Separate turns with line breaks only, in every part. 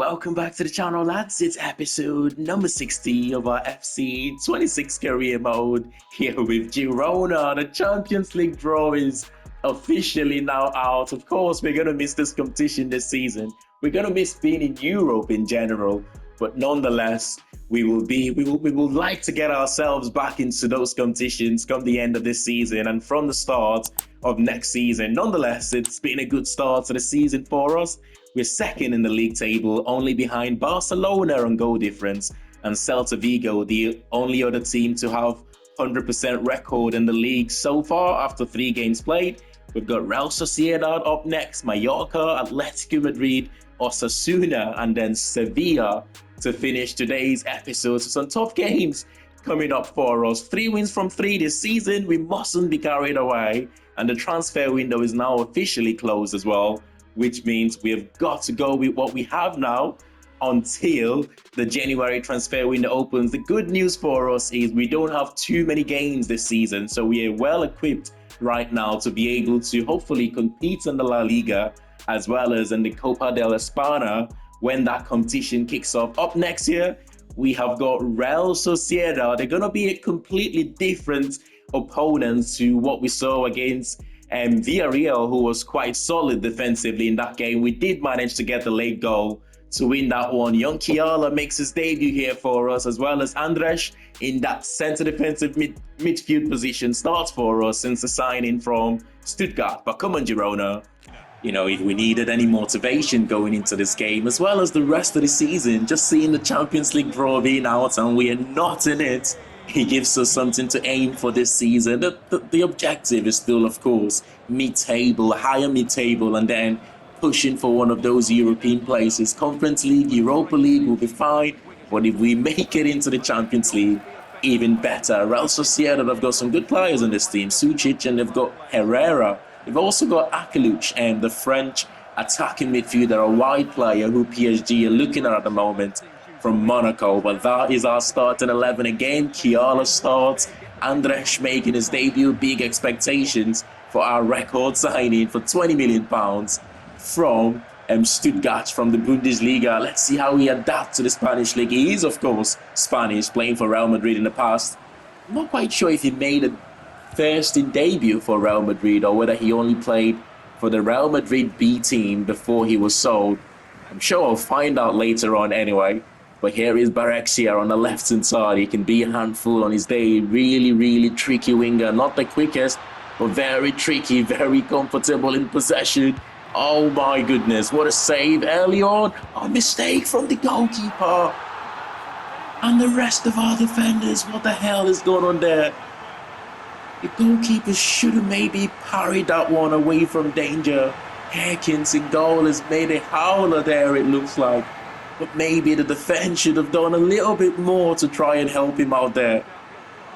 Welcome back to the channel, lads. It's episode number 60 of our FC 26 career mode here with Girona. The Champions League draw is officially now out. Of course, we're going to miss this competition this season. We're going to miss being in Europe in general, but nonetheless, we will like to get ourselves back into those competitions come the end of this season and from the start of next season. Nonetheless, it's been a good start to the season for us. We're second in the league table, only behind Barcelona on goal difference, and Celta Vigo, the only other team to have 100% record in the league so far after 3 games played. We've got Real Sociedad up next, Mallorca, Atlético Madrid, Osasuna, and then Sevilla to finish today's episode. So some tough games coming up for us. 3 wins from 3 this season. We mustn't be carried away. And the transfer window is now officially closed as well, which means we've got to go with what we have now until the January transfer window opens. The good news for us is we don't have too many games this season, so we are well equipped right now to be able to hopefully compete in the La Liga as well as in the Copa del España when that competition kicks off. Up next year, we have got Real Sociedad. They're going to be a completely different opponent to what we saw against Villarreal, who was quite solid defensively in that game. We did manage to get the late goal to win that one. Young Kiala makes his debut here for us, as well as Andres in that centre defensive midfield position starts for us since the signing from Stuttgart. But come on, Girona. You know, if we needed any motivation going into this game, as well as the rest of the season, just seeing the Champions League draw being out and we are not in it, he gives us something to aim for this season. The objective is still, of course, mid-table, higher mid-table, and then pushing for one of those European places. Conference League, Europa League will be fine, but if we make it into the Champions League, even better. Real Sociedad have got some good players on this team, Sucic, and they've got Herrera. They've also got Akaluch and the French attacking midfielder, a wide player who PSG are looking at the moment from Monaco. But that is our starting 11 again. Kiala starts, Andres making his debut. Big expectations for our record signing for £20 million from Stuttgart from the Bundesliga. Let's see how he adapts to the Spanish league. He is, of course, Spanish, playing for Real Madrid in the past. I'm not quite sure if he made a first in debut for Real Madrid or whether he only played for the Real Madrid B team before he was sold. I'm sure I'll find out later on anyway. But here is Barexia on the left-hand side. He can be a handful on his day. Really tricky winger. Not the quickest, but very tricky, very comfortable in possession. Oh my goodness, what a save early on. A mistake from the goalkeeper. And the rest of our defenders, what the hell is going on there? The goalkeeper should have maybe parried that one away from danger. Herkins in goal has made a howler there, it looks like. But maybe the defense should have done a little bit more to try and help him out there.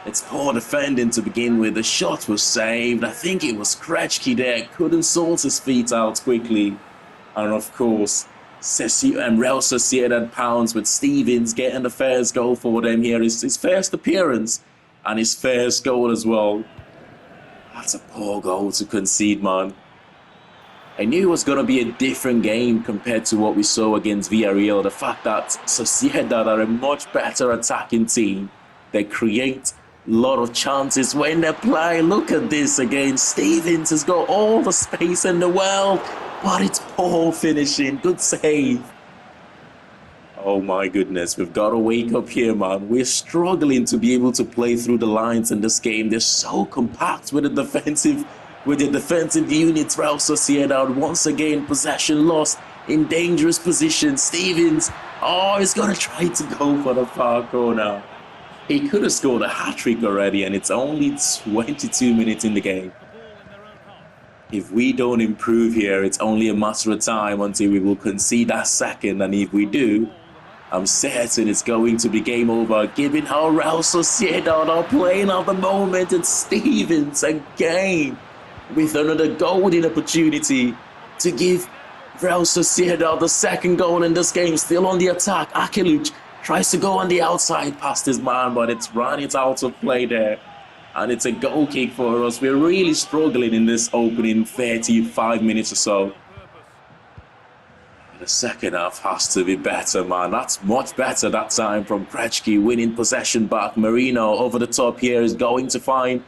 It's poor defending to begin with. The shot was saved. I think it was Krejci there. Couldn't sort his feet out quickly. And of course, Real Sociedad pounds with Stevens getting the first goal for them here. His first appearance and his first goal as well. That's a poor goal to concede, man. I knew it was going to be a different game compared to what we saw against Villarreal. The fact that Sociedad are a much better attacking team. They create a lot of chances when they play. Look at this again. Stevens has got all the space in the world, but it's poor finishing. Good save. Oh my goodness, we've got to wake up here, man. We're struggling to be able to play through the lines in this game. They're so compact with the defensive units. Real Sociedad once again, possession lost in dangerous position. Stevens, he's going to try to go for the far corner. He could have scored a hat-trick already, and it's only 22 minutes in the game. If we don't improve here, it's only a matter of time until we will concede that second, and if we do, I'm certain it's going to be game over, given how Real Sociedad are playing at the moment. It's Stevens again with another golden opportunity to give Real Sociedad the second goal in this game. Still on the attack. Akaluch tries to go on the outside past his man, but it's out of play there. And it's a goal kick for us. We're really struggling in this opening 35 minutes or so. The second half has to be better, man. That's much better that time from Krejci, winning possession back. Merino over the top here is going to find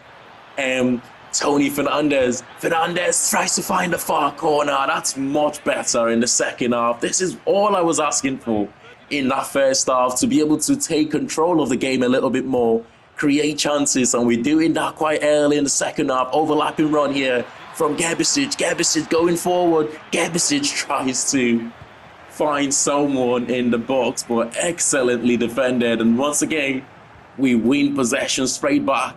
Tony Fernandez. Fernandez tries to find the far corner. That's much better in the second half. This is all I was asking for in that first half, to be able to take control of the game a little bit more, create chances, and we're doing that quite early in the second half. Overlapping run here from Gebisic. Gebisic going forward. Gebisic tries to find someone in the box, but excellently defended. And once again, we win possession straight back.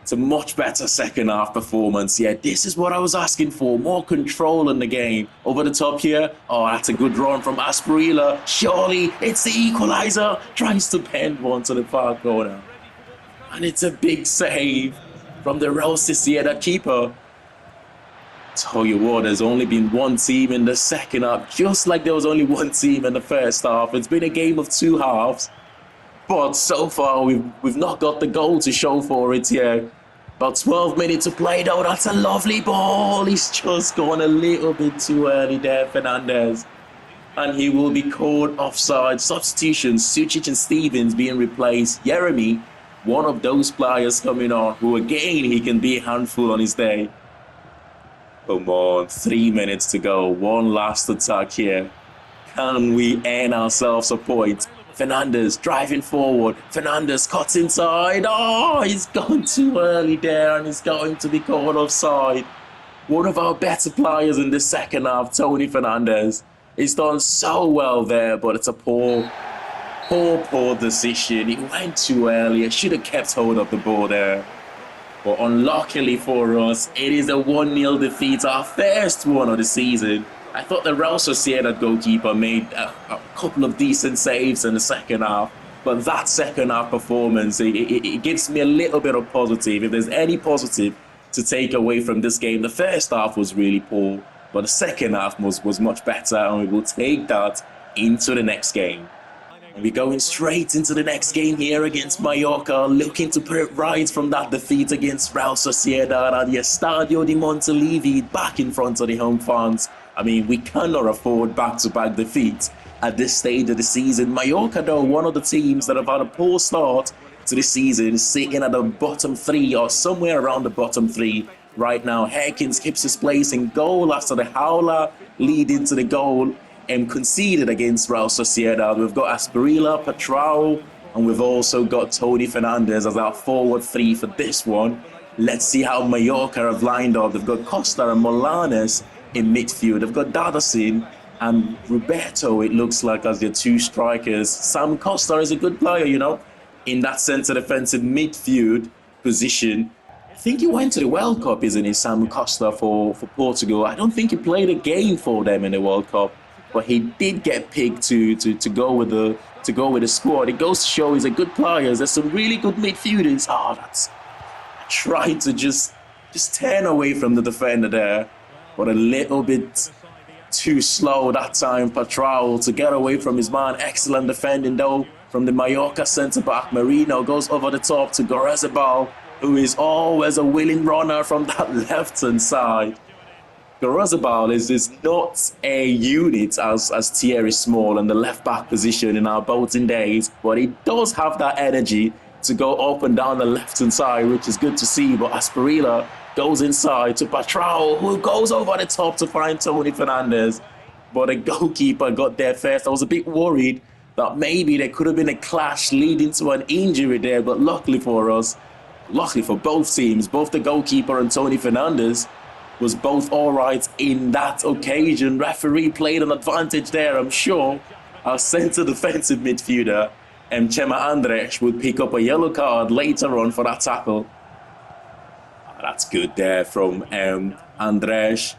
It's a much better second half performance. Yeah, this is what I was asking for. More control in the game. Over the top here. Oh, that's a good run from Asprilla. Surely it's the equalizer. Tries to pen one to the far corner. And it's a big save from the Real Sociedad keeper. Tell you what, there's only been one team in the second half, just like there was only one team in the first half. It's been a game of two halves, but so far we've not got the goal to show for it yet. About 12 minutes to play though. That's a lovely ball. He's just gone a little bit too early there, Fernandez. And he will be called offside. Substitutions, Sucic and Stevens being replaced. Jeremy, one of those players coming on, who again, he can be a handful on his day. Come on, 3 minutes to go. One last attack here. Can we earn ourselves a point? Fernandez driving forward. Fernandez cuts inside. Oh, he's gone too early there and he's going to be called offside. One of our better players in the second half, Tony Fernandez. He's done so well there, but it's a poor decision. He went too early. I should have kept hold of the ball there. But unluckily for us, it is a 1-0 defeat, our first one of the season. I thought the Real Sociedad goalkeeper made a couple of decent saves in the second half. But that second half performance, it gives me a little bit of positive. If there's any positive to take away from this game, the first half was really poor. But the second half was much better, and we will take that into the next game. And we're going straight into the next game here against Mallorca, looking to put it right from that defeat against Real Sociedad at the Estadio de Montilivi, back in front of the home fans. I mean, we cannot afford back-to-back defeats at this stage of the season. Mallorca, though, one of the teams that have had a poor start to the season, sitting at the bottom three or somewhere around the bottom three right now. Herkins keeps his place in goal after the howler leading to the goal and conceded against Real Sociedad. We've got Asprilla, Patrao, and we've also got Tony Fernandez as our forward three for this one. Let's see how Mallorca have lined up. They've got Costa and Molanes in midfield. They've got Dadasin and Roberto, it looks like, as their two strikers. Sam Costa is a good player, you know, in that centre defensive midfield position. I think he went to the World Cup, isn't he, Sam Costa, for Portugal? I don't think he played a game for them in the World Cup, but he did get picked to go with the squad. It goes to show he's a good player. There's some really good midfielders. Oh, that's trying to just turn away from the defender there, but a little bit too slow that time. Patrao to get away from his man. Excellent defending though from the Mallorca centre back. Merino goes over the top to Gorezabal, who is always a willing runner from that left hand side. Gorezabal is not a unit as Thierry Small in the left back position in our Bolton days, but he does have that energy to go up and down the left hand side, which is good to see. But Asprilla goes inside to Patrao, who goes over the top to find Tony Fernandez. But the goalkeeper got there first. I was a bit worried that maybe there could have been a clash leading to an injury there, but luckily for us, luckily for both teams, both the goalkeeper and Tony Fernandez was both all right in that occasion. Referee played an advantage there, I'm sure. Our centre defensive midfielder, Chema Andres, would pick up a yellow card later on for that tackle. That's good there from Andres.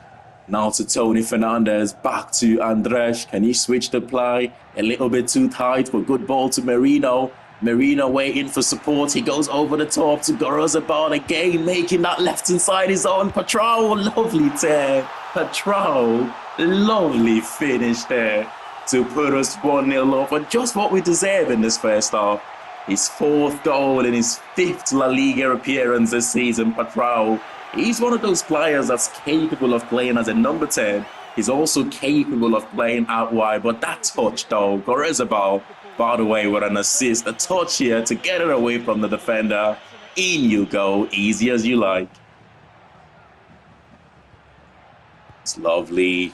Now to Tony Fernandez, back to Andres. Can he switch the play? A little bit too tight, but good ball to Merino. Merino waiting for support. He goes over the top to Gorezabal again, making that left hand side his own. Patrao, lovely turn. Patrao, lovely finish there to put us 1-0 up, and just what we deserve in this first half. His fourth goal in his fifth La Liga appearance this season. Patrao, he's one of those players that's capable of playing as a number 10 He's also capable of playing out wide, but that touch though, Goretzka, by the way, with an assist, a touch here to get it away from the defender. In you go, easy as you like. It's lovely.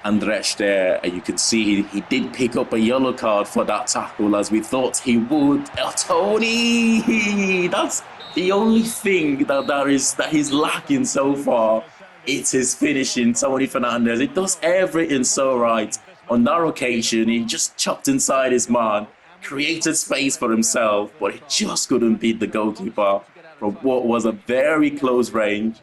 Andres there, and you can see he did pick up a yellow card for that tackle as we thought he would. Tony, that's the only thing that he's lacking so far. It's his finishing, Tony Fernandes. It does everything so right. On that occasion, he just chopped inside his man, created space for himself, but he just couldn't beat the goalkeeper from what was a very close range.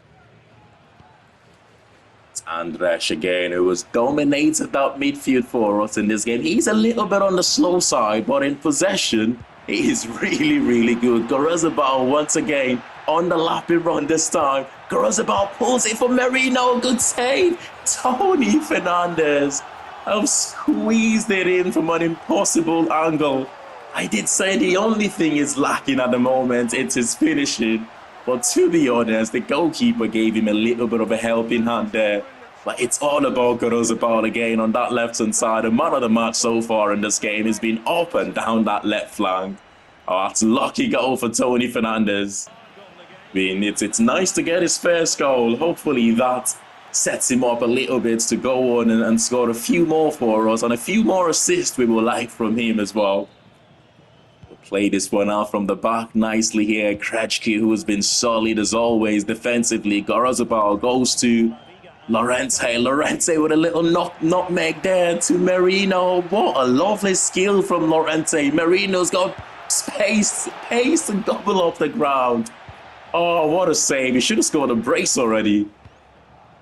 It's Andres again, who has dominated that midfield for us in this game. He's a little bit on the slow side, but in possession, he is really, really good. Goretzka once again on the lapping run this time. Goretzka pulls it for Merino. Good save. Tony Fernandes have squeezed it in from an impossible angle. I did say the only thing is lacking at the moment, it's his finishing. But to be honest, the goalkeeper gave him a little bit of a helping hand there. But it's all about Goretzka again on that left-hand side. The man of the match so far in this game has been up and down that left flank. Oh, that's a lucky goal for Tony Fernandes. I mean, it's nice to get his first goal. Hopefully that sets him up a little bit to go on and score a few more for us. And a few more assists we will like from him as well. We'll play this one out from the back nicely here. Krejci, who has been solid as always defensively. Goretzka goes to Llorente with a little nutmeg there to Merino. What a lovely skill from Llorente. Merino's got pace and double off the ground. Oh, what a save. He should have scored a brace already.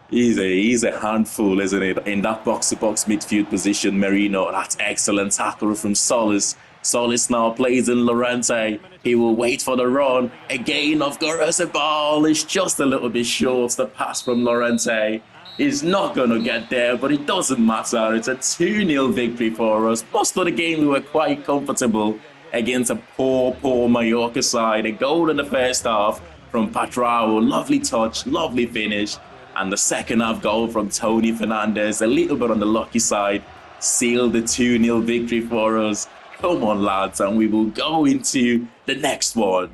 He's a handful, isn't it? In that box-to-box midfield position, Merino. That's excellent tackle from Solis. Solis now plays in Llorente. He will wait for the run. Again of Goretzka. It's just a little bit short. The pass from Llorente is not going to get there, but it doesn't matter. It's a 2-0 victory for us. Most of the game we were quite comfortable against a poor Mallorca side. A goal in the first half from Patrao. Lovely touch, lovely finish. And the second half goal from Tony Fernandes, a little bit on the lucky side, sealed the 2-0 victory for us. Come on, lads, and we will go into the next one.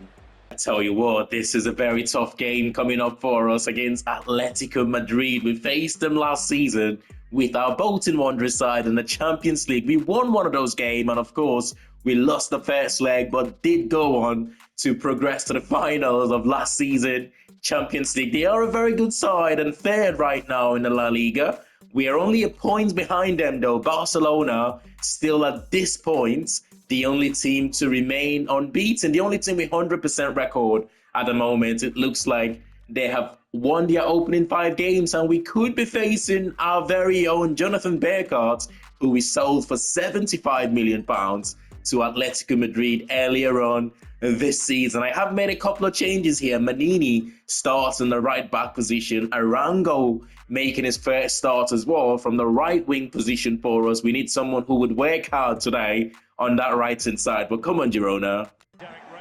I tell you what, this is a very tough game coming up for us against Atlético Madrid. We faced them last season with our Bolton Wanderers side in the Champions League. We won one of those games, and of course, we lost the first leg, but did go on to progress to the finals of last season Champions League. They are a very good side and third right now in the La Liga. We are only a point behind them though. Barcelona still at this point, the only team to remain unbeaten, the only team with 100% record at the moment. It looks like they have won their opening 5 games, and we could be facing our very own Jonathan Bergkamp, who we sold for £75 million to Atletico Madrid earlier on this season. I have made a couple of changes here. Manini starts in the right back position. Arango making his first start as well from the right wing position for us. We need someone who would work hard today on that right hand side. But come on, Girona.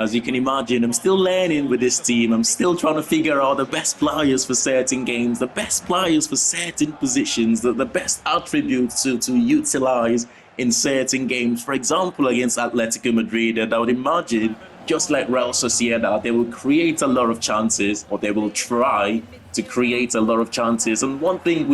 As you can imagine, I'm still learning with this team. I'm still trying to figure out the best players for certain games, the best players for certain positions, the best attributes to utilize in certain games. For example, against Atletico Madrid, I would imagine, just like Real Sociedad, they will create a lot of chances, or they will try to create a lot of chances. And one thing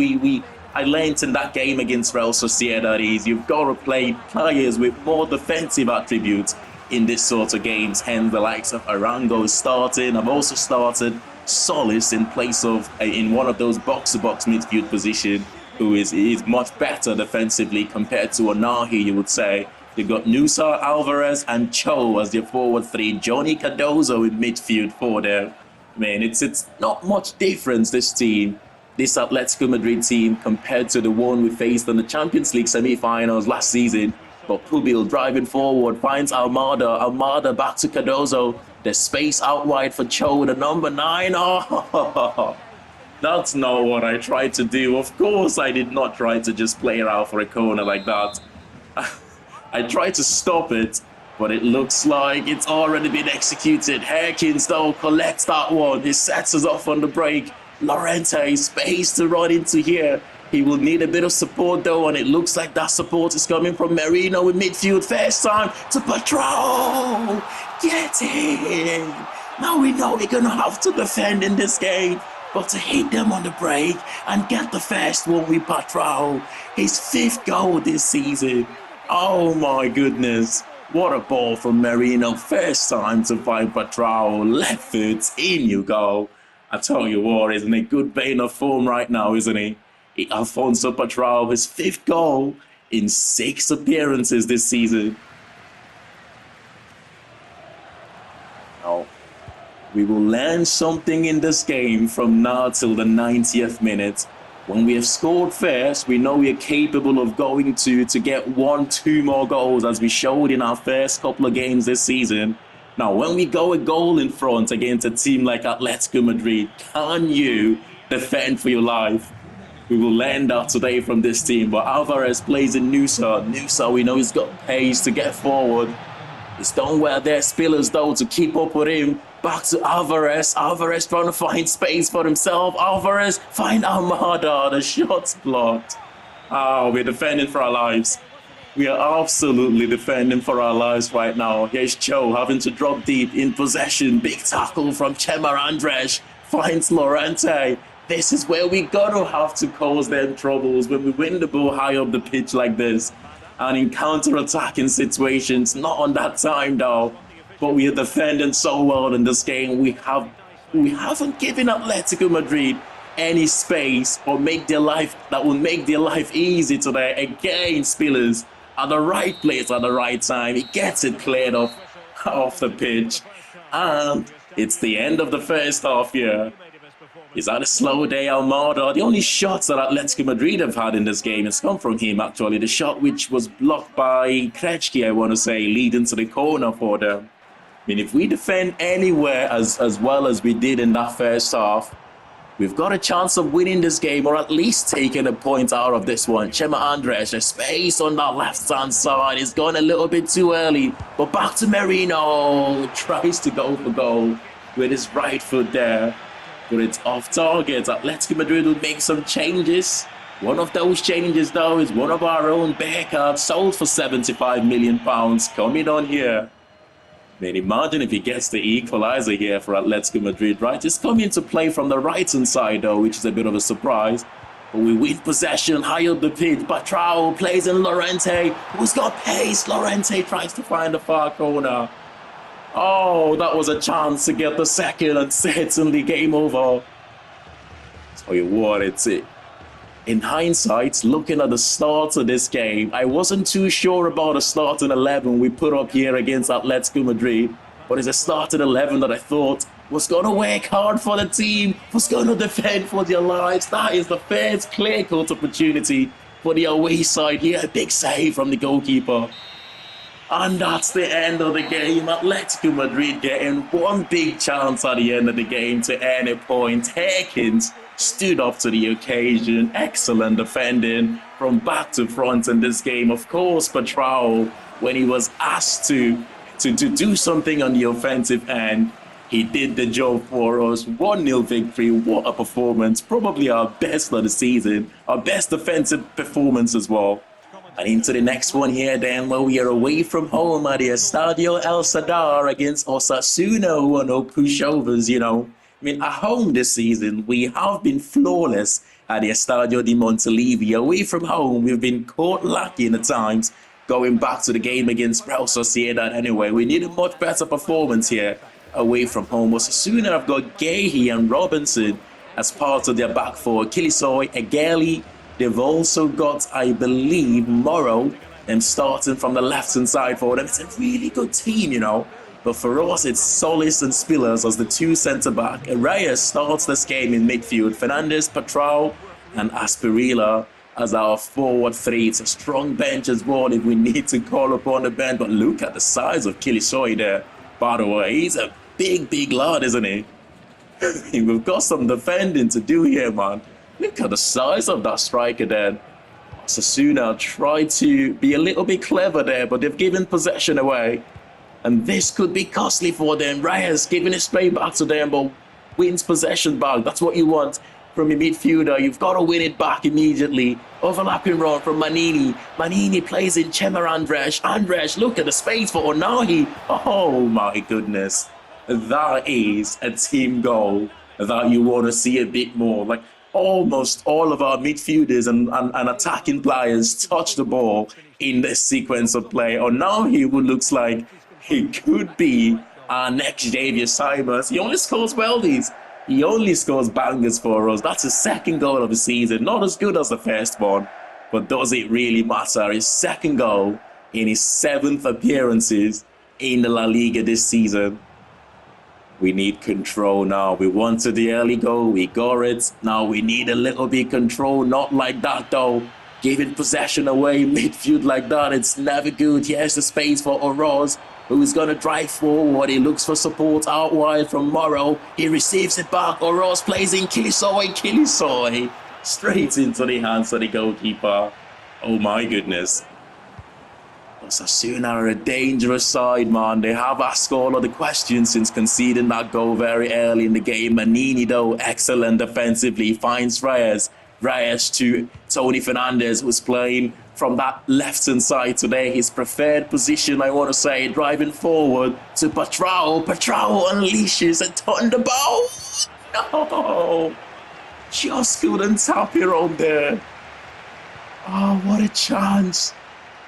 I learned in that game against Real Sociedad is you've got to play players with more defensive attributes in this sort of games. Hence, the likes of Arango is starting. I've also started Solis in place of in one of those box-to-box midfield position, who is much better defensively compared to Onahi, you would say. You've got Nusa Alvarez and Cho as your forward 3. Johnny Cardozo in midfield 4 there. I mean, it's not much difference, this team, this Atletico Madrid team, compared to the one we faced in the Champions League semi-finals last season. But Pubil driving forward, finds Almada. Almada back to Cardozo. There's space out wide for Cho, the number 9. Oh, that's not what I tried to do. Of course, I did not try to just play it out for a corner like that. I tried to stop it, but it looks like it's already been executed. Herkins, though, collects that one. He sets us off on the break. Llorente, space to run into here. He will need a bit of support though, and it looks like that support is coming from Merino in midfield. First time to Patrol. Get in. Now we know we're going to have to defend in this game, but to hit them on the break and get the first one with Patrol. His 5th goal this season. Oh my goodness. What a ball from Merino. First time to find Patrol. Left foot, in you go. I tell you what, he's in a good vein of form right now, isn't he? Alfonso Patrol, his 5th goal in 6 appearances this season. Now, we will learn something in this game from now till the 90th minute. When we have scored first, we know we are capable of going to get 1-2 more goals, as we showed in our first couple of games this season. Now, when we go a goal in front against a team like Atlético Madrid, can you defend for your life? We will learn that today from this team. But Alvarez plays in Nusa. Nusa, we know he's got pace to get forward. It's done well there, Spillers though, to keep up with him. Back to Alvarez. Alvarez trying to find space for himself. Alvarez, find Almada. The shot's blocked. Oh, we're defending for our lives. We are absolutely defending for our lives right now. Here's Joe having to drop deep in possession. Big tackle from Chema Andres. Finds Lorente. This is where we gotta have to cause them troubles when we win the ball high up the pitch like this. And in counter-attacking situations, not on that time though. But we are defending so well in this game. We haven't given Atletico Madrid any space or make their life that will make their life easy today. Again, Spillers at the right place at the right time. He gets it cleared off the pitch. And it's the end of the first half here. Is that a slow day, Almada? The only shots that Atletico Madrid have had in this game has come from him, actually. The shot which was blocked by Krejci, I want to say, leading to the corner for them. I mean, if we defend anywhere as well as we did in that first half, we've got a chance of winning this game, or at least taking a point out of this one. Chema Andres, a space on that left-hand side. He's gone a little bit too early, but back to Merino. Tries to go for goal with his right foot there. But it's off target. Atletico Madrid will make some changes. One of those changes, though, is one of our own Bearcats, sold for £75 million, coming on here. I mean, imagine if he gets the equalizer here for Atletico Madrid, right? He's coming to play from the right-hand side, though, which is a bit of a surprise. But we win possession, high up the pitch. Patrao plays in Lorente, who's got pace. Lorente tries to find the far corner. Oh, that was a chance to get the second, and certainly game over. Tell you what, it's it. In hindsight, looking at the start of this game, I wasn't too sure about the starting 11 we put up here against Atletico Madrid. But it's a starting 11 that I thought was going to work hard for the team, was going to defend for their lives. That is the first clear-cut opportunity for the away side here. A big save from the goalkeeper. And that's the end of the game. Atletico Madrid getting one big chance at the end of the game to earn a point. Herkins stood up to the occasion. Excellent defending from back to front in this game. Of course, Patrao, when he was asked to do something on the offensive end, he did the job for us. 1-0 victory. What a performance. Probably our best of the season. Our best defensive performance as well. And into the next one here then, where we are away from home at the Estadio El Sadar against Osasuna, who are no pushovers, you know. I mean, at home this season, we have been flawless at the Estadio de Montilivi. Away from home, we've been caught lacking at times. Going back to the game against Real Sociedad anyway, we need a much better performance here away from home. Osasuna have got Gehi and Robinson as part of their back four. Kilisoi, Egeli. They've also got, I believe, Morrow, and starting from the left-hand side for them. It's a really good team, you know. But for us, it's Solis and Spillers as the two centre-back. Reyes starts this game in midfield. Fernandez, Patrao, and Asperilla as our forward three. It's a strong bench as well if we need to call upon the bench. But look at the size of Kilisoi there. By the way, he's a big lad, isn't he? We've got some defending to do here, man. Look at the size of that striker there. Osasuna tried to be a little bit clever there, but they've given possession away. And this could be costly for them. Reyes giving it straight back to them, but wins possession back. That's what you want. from a midfielder. You've got to win it back immediately. Overlapping run from Manini. Manini plays in Chema Andres. Andres, look at the space for Onahi. Oh my goodness. That is a team goal that you want to see a bit more. Like, almost all of our midfielders and attacking players touch the ball in this sequence of play. Onahi, who looks like he could be our next Xavier Simons. He only scores weldies. He only scores bangers for us. That's his second goal of the season. Not as good as the first one, but does it really matter? His second goal in his 7th appearances in the La Liga this season. We need control now. We wanted the early goal. We got it. Now we need a little bit control. Not like that, though. Giving possession away midfield like that, it's never good. Here's the space for Oroz, who's going to drive forward. He looks for support out wide from Morrow. He receives it back. Oroz plays in Kilisoy. Kilisoy straight into the hands of the goalkeeper. Oh, my goodness. Osasuna are a dangerous side, man. They have asked all of the questions since conceding that goal very early in the game. Manini, though, excellent defensively, finds Reyes. Reyes to Tony Fernandez, who's playing from that left-hand side today. His preferred position, I want to say, driving forward to Patrao. Patrao unleashes a thunderbolt. No! Just couldn't tap it on there. Oh, what a chance.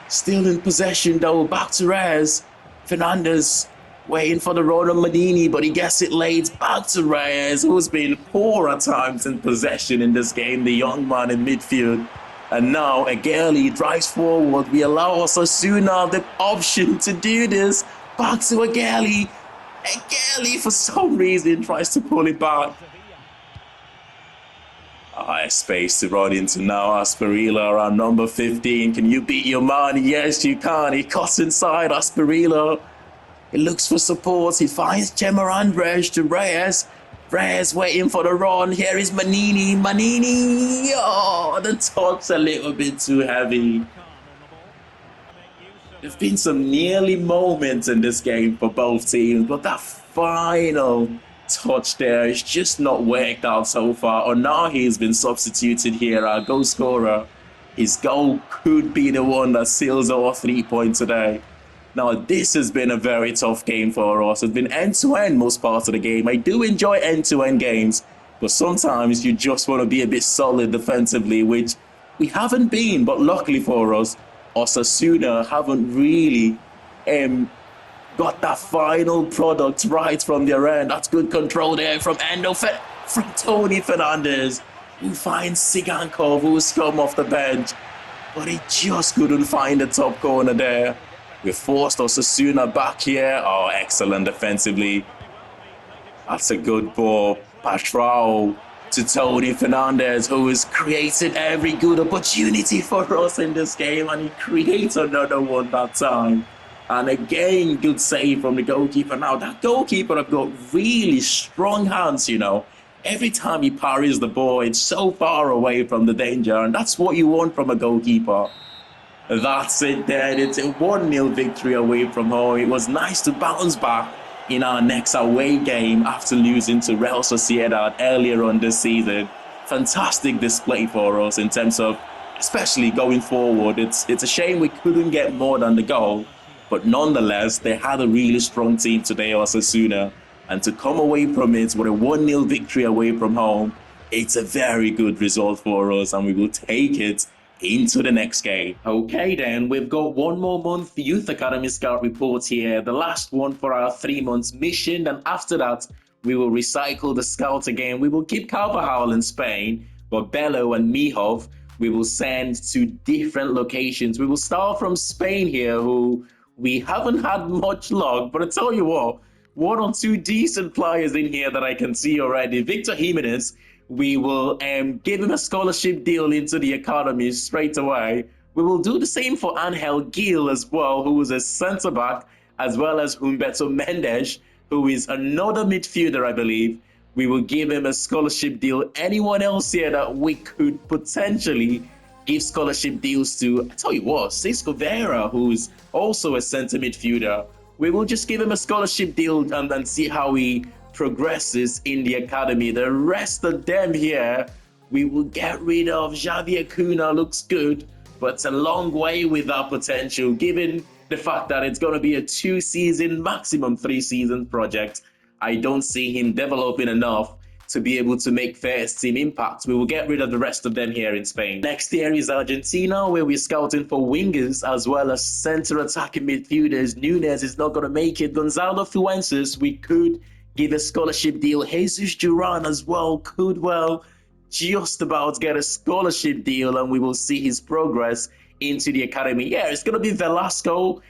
Still in possession though, back to Reyes. Fernandez waiting for the run of Manini, but he gets it late. Back to Reyes, who's been poor at times in possession in this game, the young man in midfield. And now Aguirre drives forward. We allow Osasuna the option to do this. Back to Aguirre. Aguirre, for some reason, tries to pull it back. Space to run into now. Asperilla around number 15. Can you beat your man? Yes, you can. He cuts inside Asperilla. He looks for support. He finds Chema Andres to Reyes. Reyes waiting for the run. Here is Manini. Manini. Oh, the touch a little bit too heavy. There's been some nearly moments in this game for both teams, but that final touch there is just not worked out so far. Onahi has been substituted here, our goal scorer. His goal could be the one that seals our 3 points today. Now, this has been a very tough game for us. It's been end-to-end most parts of the game. I do enjoy end-to-end games, but sometimes you just want to be a bit solid defensively, which we haven't been. But luckily for us, Osasuna haven't really got that final product right from their end. That's good control there from from Tony Fernandez, who finds Sigankov, who's come off the bench, but he just couldn't find the top corner there. We forced Osasuna back here. Oh, excellent defensively. That's a good ball. Patrao to Tony Fernandez, who has created every good opportunity for us in this game, and he creates another one that time. And again, good save from the goalkeeper. Now, that goalkeeper have got really strong hands, you know. Every time he parries the ball, it's so far away from the danger, and that's what you want from a goalkeeper. That's it then. It's a 1-0 victory away from home. It was nice to bounce back in our next away game after losing to Real Sociedad earlier on this season. Fantastic display for us in terms of, especially going forward. It's a shame we couldn't get more than the goal. But nonetheless, they had a really strong team today, Osasuna. And to come away from it with a 1-0 victory away from home, it's a very good result for us, and we will take it into the next game. Okay then, we've got one more month Youth Academy Scout report here. The last one for our 3 months mission. And after that, we will recycle the scouts again. We will keep Carvajal in Spain, but Bello and Mihov, we will send to different locations. We will start from Spain here, who we haven't had much luck, but I tell you what, 1 or 2 decent players in here that I can see already. Victor Jimenez, we will give him a scholarship deal into the academy straight away. We will do the same for Angel Gil as well, who is a centre-back, as well as Humberto Mendes, who is another midfielder, I believe. We will give him a scholarship deal. Anyone else here that we could potentially give scholarship deals to? I tell you what, Cisco Vera, who's also a centre midfielder, we will just give him a scholarship deal and see how he progresses in the academy. The rest of them here, we will get rid of. Xavier Cunha looks good, but it's a long way with that potential, given the fact that it's going to be a 2-season, maximum 3-season project. I don't see him developing enough to be able to make first team impacts. We will get rid of the rest of them here in Spain. Next here is Argentina, where we're scouting for wingers as well as center attacking midfielders. Nunez is not going to make it. Gonzalo Fuentes, we could give a scholarship deal. Jesus Duran as well could just about get a scholarship deal, and we will see his progress into the academy. Yeah, it's going to be Velasco,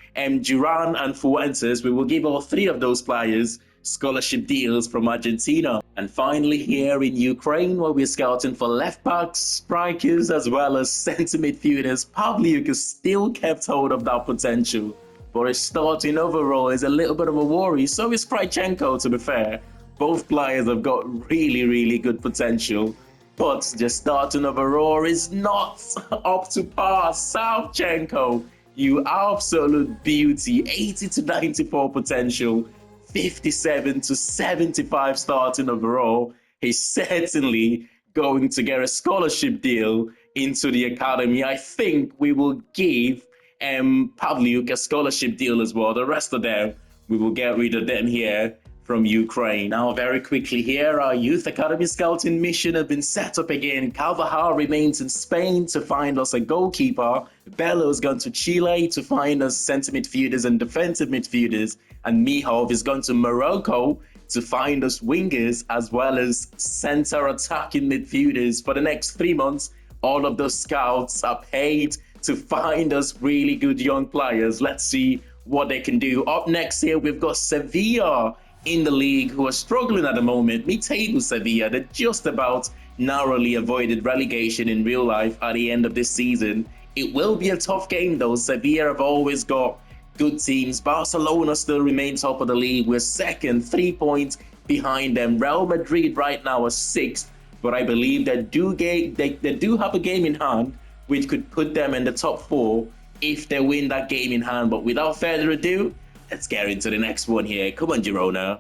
Duran and Fuentes. We will give all three of those players scholarship deals from Argentina. And finally here in Ukraine, where we're scouting for left backs, strikers, as well as centre midfielders, Pavlyuk has still kept hold of that potential, but his starting overall is a little bit of a worry. So is Krychenko, to be fair. Both players have got really good potential, but the starting overall is not up to par. Savchenko, you absolute beauty, 80 to 94 potential, 57 to 75 starting overall. He's certainly going to get a scholarship deal into the academy. I think we will give Pavlyuk a scholarship deal as well. The rest of them, we will get rid of them here from Ukraine. Now, very quickly here, our youth academy scouting mission has been set up again. Carvajal remains in Spain to find us a goalkeeper. Bello's gone to Chile to find us centre midfielders and defensive midfielders. And Mihov is gone to Morocco to find us wingers as well as centre attacking midfielders. For the next 3 months, all of those scouts are paid to find us really good young players. Let's see what they can do. Up next here, we've got Sevilla in the league, who are struggling at the moment. Mid-table Sevilla, they just about narrowly avoided relegation in real life at the end of this season. It will be a tough game though. Sevilla have always got good teams. Barcelona still remains top of the league. We're second, 3 points behind them. Real Madrid right now are 6th, but I believe they do have a game in hand which could put them in the top 4 if they win that game in hand. But without further ado, let's get into the next one here. Come on, Girona.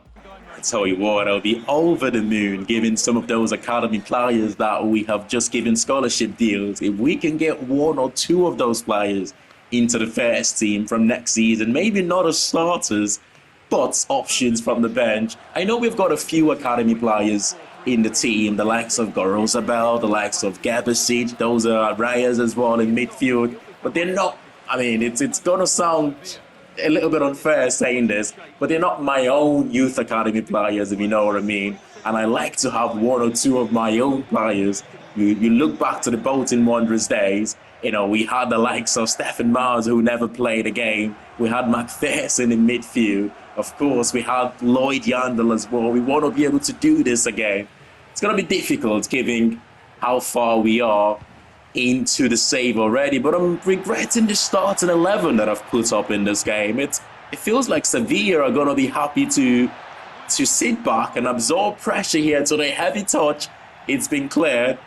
I tell you what, I'll be over the moon giving some of those academy players that we have just given scholarship deals. If we can get 1 or 2 of those players into the first team from next season, maybe not as starters, but options from the bench. I know we've got a few academy players in the team, the likes of Gorosabel, the likes of Gabasic, those are Reyes as well in midfield, but they're not, I mean, it's going to sound a little bit unfair saying this, but they're not my own youth academy players, if you know what I mean. And I like to have 1 or 2 of my own players. You look back to the Bolton Wanderers days, you know, we had the likes of Stefan Mars, who never played a game. We had McPherson in midfield. Of course, we had Lloyd Yandel as well. We want to be able to do this again. It's going to be difficult given how far we are into the save already, but I'm regretting the starting 11 that I've put up in this game. It feels like Sevilla are going to be happy to sit back and absorb pressure here to the heavy touch. It's been cleared.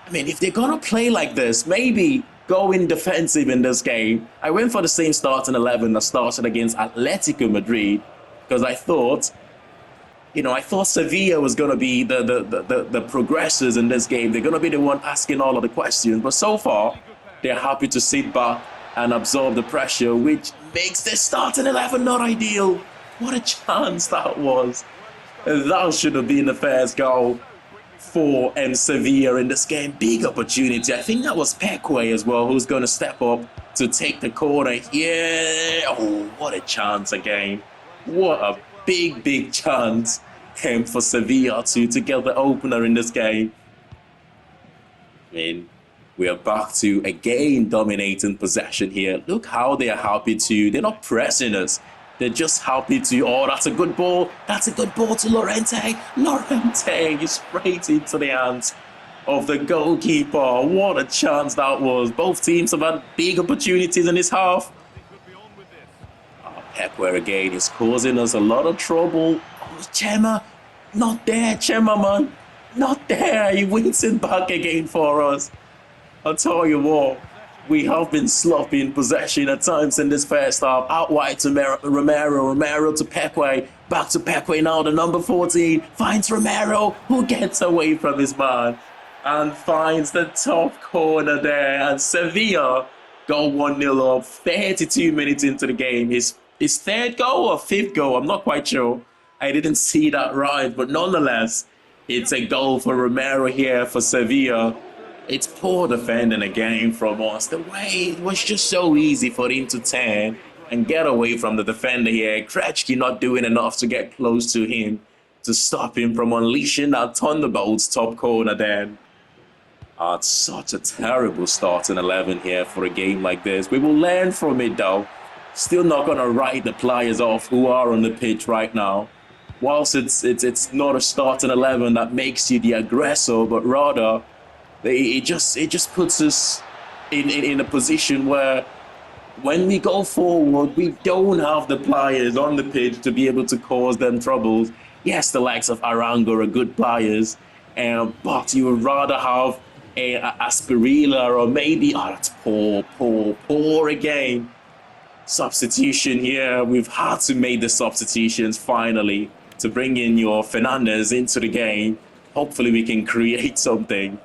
I mean, if they're going to play like this, maybe go in defensive in this game. I went for the same starting 11 that started against Atlético Madrid because I thought Sevilla was going to be the progressors in this game. They're going to be the one asking all of the questions. But so far, they're happy to sit back and absorb the pressure, which makes their starting 11 not ideal. What a chance that was. That should have been the first goal for Sevilla in this game. Big opportunity. I think that was Peque as well, who's going to step up to take the corner. Yeah. Oh, what a chance again. What a big chance for Sevilla to get the opener in this game. I mean, we are back to again dominating possession here. Look how they are happy to, they're not pressing us. They're just happy to, oh, that's a good ball. That's a good ball to Llorente. Llorente is straight into the hands of the goalkeeper. What a chance that was. Both teams have had big opportunities in this half. Pepe again is causing us a lot of trouble. Oh, Chema, not there, Chema, man. Not there. He wins it back again for us. I'll tell you what, We have been sloppy in possession at times in this first half. Out wide to Romero to Pepe. Back to Pepe now, the number 14. Finds Romero, who gets away from his man and finds the top corner there. And Sevilla go 1-0 up 32 minutes into the game. His third goal or fifth goal, I'm not quite sure. I didn't see that right, but nonetheless, it's a goal for Romero here for Sevilla. It's poor defending again from us. The way it was just so easy for him to turn and get away from the defender here. Krejci not doing enough to get close to him to stop him from unleashing that Thunderbolt's top corner then. It's such a terrible starting 11 here for a game like this. We will learn from it though. Still not going to write the players off who are on the pitch right now. Whilst it's not a starting 11 that makes you the aggressor, but rather it just puts us in a position where when we go forward, we don't have the players on the pitch to be able to cause them troubles. Yes, the likes of Arango are good players, but you would rather have a Asperilla or maybe, that's poor again. Substitution here. We've had to make the substitutions finally to bring in your Fernandez into the game. Hopefully we can create something.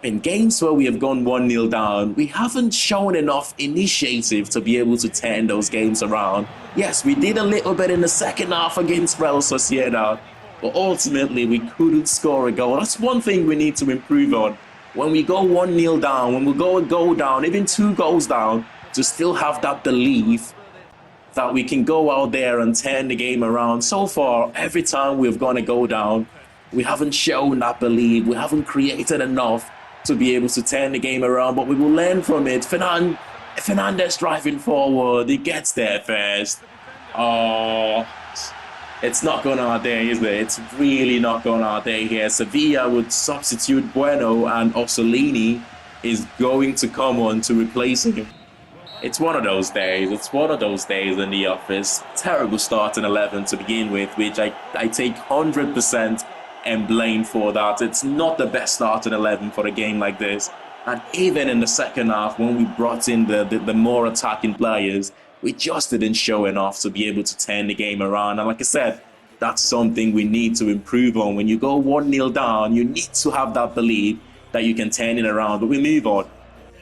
In games where we have gone 1-0 down, we haven't shown enough initiative to be able to turn those games around. Yes, we did a little bit in the second half against Real Sociedad, but ultimately we couldn't score a goal. That's one thing we need to improve on. When we go 1-0 down, when we go a goal down, even 2 goals down, to still have that belief that we can go out there and turn the game around. So far, every time we've gone a goal down, we haven't shown that belief. We haven't created enough to be able to turn the game around, but we will learn from it. Fernandez driving forward, he gets there first. Oh, it's not going our day, is it? It's really not going our day here. Sevilla would substitute Bueno, and Orsolini is going to come on to replace him. It's one of those days. It's one of those days in the office. Terrible start in 11 to begin with, which I take 100% and blame for that. It's not the best start in 11 for a game like this. And even in the second half, when we brought in the more attacking players, we just didn't show enough to be able to turn the game around. And like I said, that's something we need to improve on. When you go 1-0 down, you need to have that belief that you can turn it around. But we move on.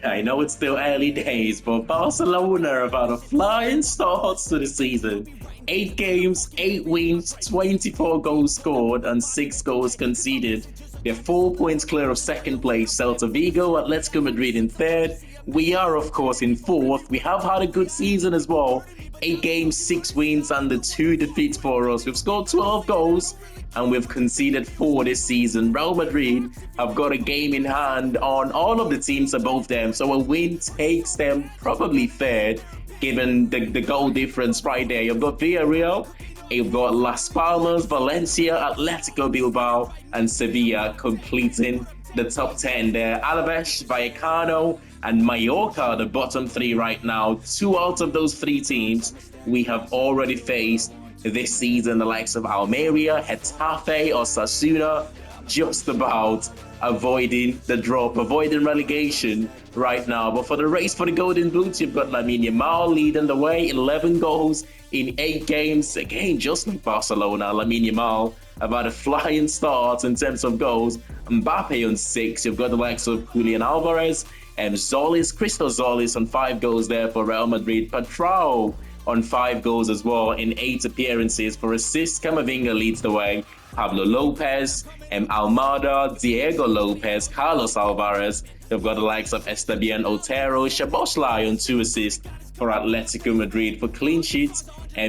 I know it's still early days, but Barcelona are about a flying start to the season. 8 games, 8 wins, 24 goals scored and 6 goals conceded. They're 4 points clear of second place, Celta Vigo, Atlético Madrid in third. We are, of course, in fourth. We have had a good season as well. 8 games, 6 wins and the 2 defeats for us. We've scored 12 goals and we've conceded 4 this season. Real Madrid have got a game in hand on all of the teams above them, so a win takes them probably third, given the goal difference right there. You've got Villarreal, you've got Las Palmas, Valencia, Atletico Bilbao, and Sevilla completing the top 10 there. Alaves, Vallecano, and Mallorca, the bottom 3 right now. 2 out of those 3 teams we have already faced this season, the likes of Almeria, Getafe, or Osasuna, just about avoiding the drop, avoiding relegation right now. But for the race for the Golden Boots, you've got Lamine Yamal leading the way, 11 goals in 8 games. Again, just like Barcelona, Lamine Yamal have had a flying start in terms of goals. Mbappe on 6, you've got the likes of Julian Alvarez and Zolis, Christos Zolis on 5 goals there for Real Madrid. Patrao on 5 goals as well in 8 appearances. For assists, Camavinga leads the way. Pablo Lopez, Almada, Diego Lopez, Carlos Alvarez. They've got the likes of Esteban Otero, Szoboszlai on 2 assists for Atletico Madrid. For clean sheets,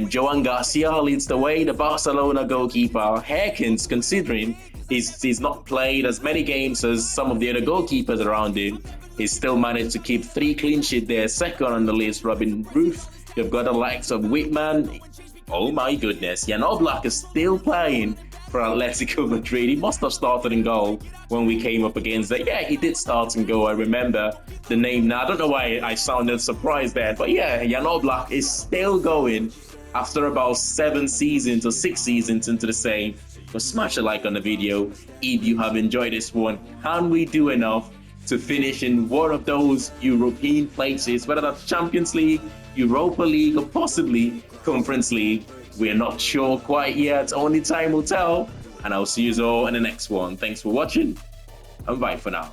Joan Garcia leads the way, the Barcelona goalkeeper. Herkins, considering he's not played as many games as some of the other goalkeepers around him, he's still managed to keep 3 clean sheets there. Second on the list, Robin Ruth. You've got the likes of Whitman. Oh my goodness, Jan Oblak is still playing for Atletico Madrid. He must have started in goal when we came up against it. Yeah, he did start in goal. I remember the name now. I don't know why I sounded surprised there, but yeah, Jan Oblak is still going after about 7 seasons or 6 seasons into the same. But smash a like on the video if you have enjoyed this one. Can we do enough to finish in one of those European places, whether that's Champions League, Europa League, or possibly Conference League. We're not sure quite yet. Only time will tell. And I'll see you all in the next one. Thanks for watching, and bye for now.